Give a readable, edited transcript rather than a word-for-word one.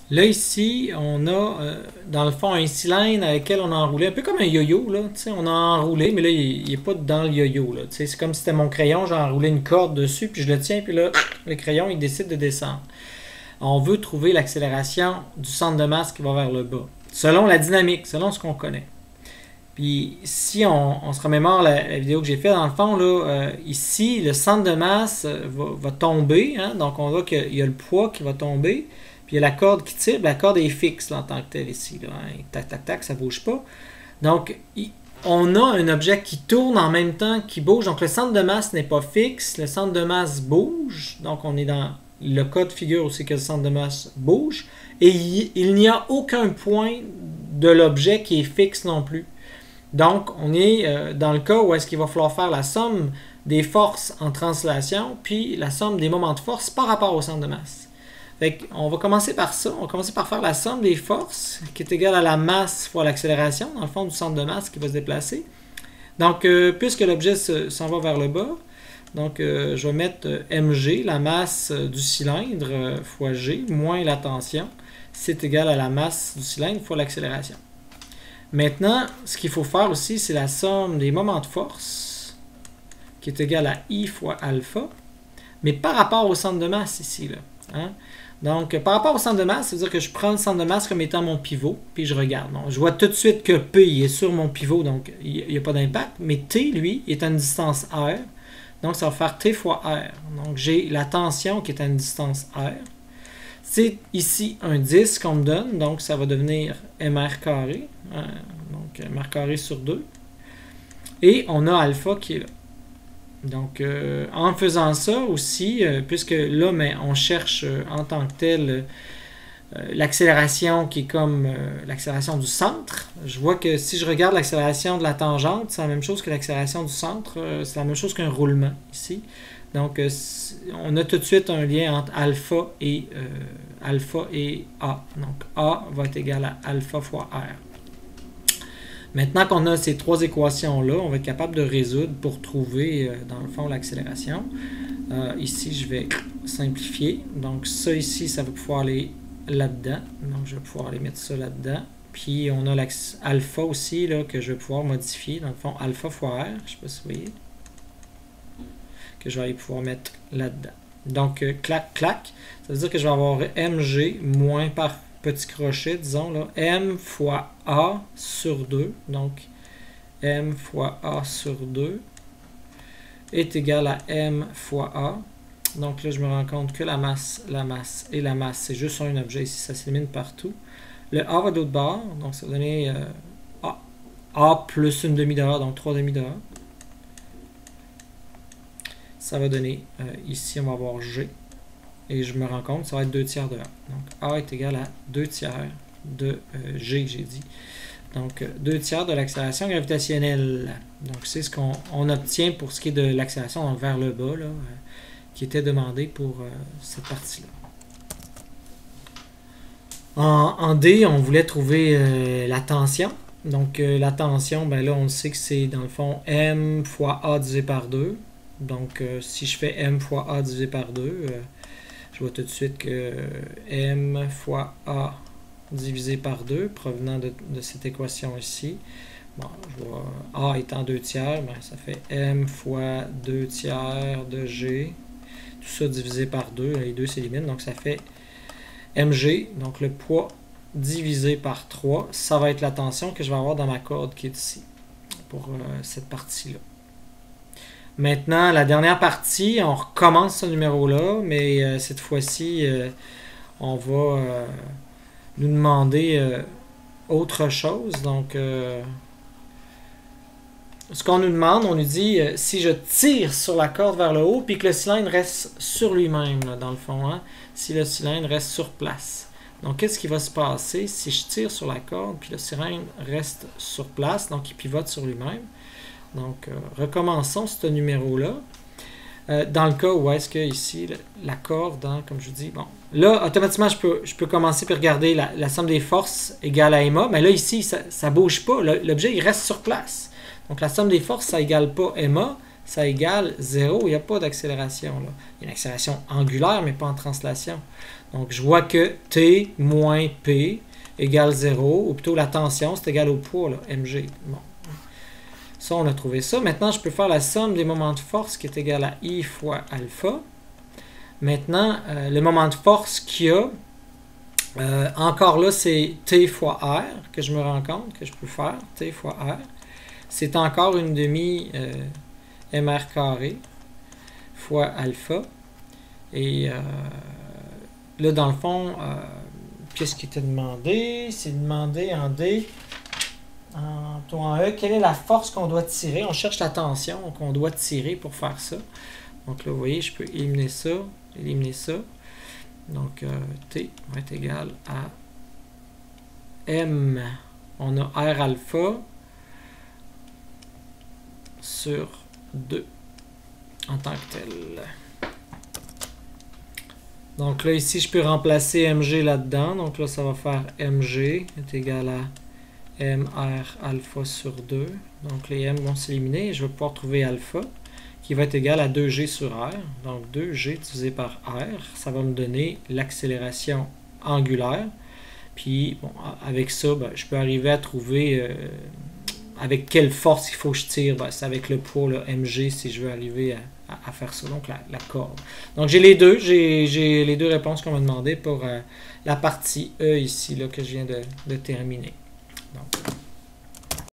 Là, ici, on a, dans le fond, un cylindre avec lequel on a enroulé, un peu comme un yo-yo, là. Tu sais, on a enroulé, mais là, il n'est pas dans le yo-yo, là. Tu sais, c'est comme si c'était mon crayon, j'ai enroulé une corde dessus, puis je le tiens, puis là, le crayon, il décide de descendre. On veut trouver l'accélération du centre de masse qui va vers le bas, selon la dynamique, selon ce qu'on connaît. Puis si on se remémore la vidéo que j'ai faite, dans le fond, là, ici, le centre de masse va tomber, hein, donc on voit qu'il y a le poids qui va tomber, puis il y a la corde qui tire, la corde est fixe là, en tant que telle ici. Là, hein, tac, tac, tac, ça ne bouge pas. Donc, on a un objet qui tourne en même temps qui bouge. Donc, le centre de masse n'est pas fixe, le centre de masse bouge. Donc, on est dans le cas de figure aussi que le centre de masse bouge. Et il n'y a aucun point de l'objet qui est fixe non plus. Donc, on est dans le cas où est-ce qu'il va falloir faire la somme des forces en translation, puis la somme des moments de force par rapport au centre de masse. Fait on va commencer par ça. On va commencer par faire la somme des forces, qui est égale à la masse fois l'accélération, dans le fond, du centre de masse qui va se déplacer. Donc, puisque l'objet s'en va vers le bas, donc je vais mettre mg, la masse du cylindre, fois g, moins la tension, c'est égal à la masse du cylindre fois l'accélération. Maintenant, ce qu'il faut faire aussi, c'est la somme des moments de force, qui est égale à I fois alpha, mais par rapport au centre de masse ici. Là, hein? Donc, par rapport au centre de masse, c'est-à-dire que je prends le centre de masse comme étant mon pivot, puis je regarde. Donc, je vois tout de suite que P est sur mon pivot, donc il n'y a pas d'impact, mais T, lui, est à une distance R, donc ça va faire T fois R. Donc, j'ai la tension qui est à une distance R. C'est ici un 10 qu'on me donne, donc ça va devenir mr carré, donc mr carré sur 2. Et on a alpha qui est là. Donc, en faisant ça aussi, puisque là, mais on cherche en tant que tel l'accélération qui est comme l'accélération du centre. Je vois que si je regarde l'accélération de la tangente, c'est la même chose que l'accélération du centre. C'est la même chose qu'un roulement ici. Donc, on a tout de suite un lien entre alpha et A. Donc, A va être égal à alpha fois R. Maintenant qu'on a ces trois équations-là, on va être capable de résoudre pour trouver, dans le fond, l'accélération. Ici, je vais simplifier. Donc, ça ici, ça va pouvoir aller là-dedans. Donc, je vais pouvoir aller mettre ça là-dedans. Puis, on a l'alpha aussi, là, que je vais pouvoir modifier. Dans le fond, alpha fois R, je ne sais pas si vous voyez, que je vais aller pouvoir mettre là-dedans. Donc, clac, clac. Ça veut dire que je vais avoir mg moins par petit crochet, disons, là, m fois a sur 2, donc m fois a sur 2 est égal à m fois a. Donc là, je me rends compte que la masse et la masse, c'est juste un objet ici, ça s'élimine partout. Le a va d'autre bord, donc ça va donner a plus une demi de a, donc 3 demi de a. Ça va donner, ici, on va avoir g. Et je me rends compte, ça va être 2 tiers de A. Donc, A est égal à 2 tiers de G, j'ai dit. Donc, 2 tiers de l'accélération gravitationnelle. Donc, c'est ce qu'on obtient pour ce qui est de l'accélération vers le bas, là, qui était demandé pour cette partie-là. En D, on voulait trouver la tension. Donc, la tension, ben là, on sait que c'est, dans le fond, M fois A divisé par 2. Donc, si je fais M fois A divisé par 2... je vois tout de suite que m fois a divisé par 2, provenant de cette équation ici. Bon, je vois a étant 2 tiers, ben ça fait m fois 2 tiers de g. Tout ça divisé par 2, les deux s'éliminent, donc ça fait mg, donc le poids divisé par 3, ça va être la tension que je vais avoir dans ma corde qui est ici, pour cette partie-là. Maintenant, la dernière partie, on recommence ce numéro-là, mais cette fois-ci, on va nous demander autre chose. Donc, ce qu'on nous demande, on nous dit si je tire sur la corde vers le haut, puis que le cylindre reste sur lui-même, dans le fond, hein, si le cylindre reste sur place. Donc, qu'est-ce qui va se passer si je tire sur la corde, puis le cylindre reste sur place, donc il pivote sur lui-même? Donc, recommençons ce numéro-là. Dans le cas où est-ce que ici, la corde, hein, comme je vous dis, bon, là, automatiquement, je peux commencer par regarder la somme des forces égale à MA, mais là, ici, ça ne bouge pas. L'objet, il reste sur place. Donc, la somme des forces, ça égale pas MA, ça égale 0. Il n'y a pas d'accélération. Il y a une accélération angulaire, mais pas en translation. Donc, je vois que T moins P égale 0, ou plutôt la tension, c'est égal au poids, là, mg. Bon. Ça, on a trouvé ça. Maintenant, je peux faire la somme des moments de force qui est égal à I fois alpha. Maintenant, le moment de force qu'il y a, encore là, c'est T fois R que je me rends compte que je peux faire. T fois R. C'est encore une demi mr carré fois alpha. Et là, dans le fond, qu'est-ce qui était demandé? C'est demandé en D, en E, quelle est la force qu'on doit tirer? On cherche la tension qu'on doit tirer pour faire ça. Donc là, vous voyez, je peux éliminer ça, éliminer ça. Donc, T va être égal à M. On a R alpha sur 2 en tant que tel. Donc là, ici, je peux remplacer mg là-dedans. Donc là, ça va faire mg est égal à mr alpha sur 2. Donc les m vont s'éliminer et je vais pouvoir trouver alpha qui va être égal à 2g sur r. Donc 2g divisé par r, ça va me donner l'accélération angulaire. Puis bon, avec ça, ben, je peux arriver à trouver avec quelle force il faut que je tire. Ben, c'est avec le poids là, mg si je veux arriver à faire ça, donc la corde. Donc j'ai les deux, j'ai les deux réponses qu'on m'a demandé pour la partie E ici là, que je viens de terminer. Donc,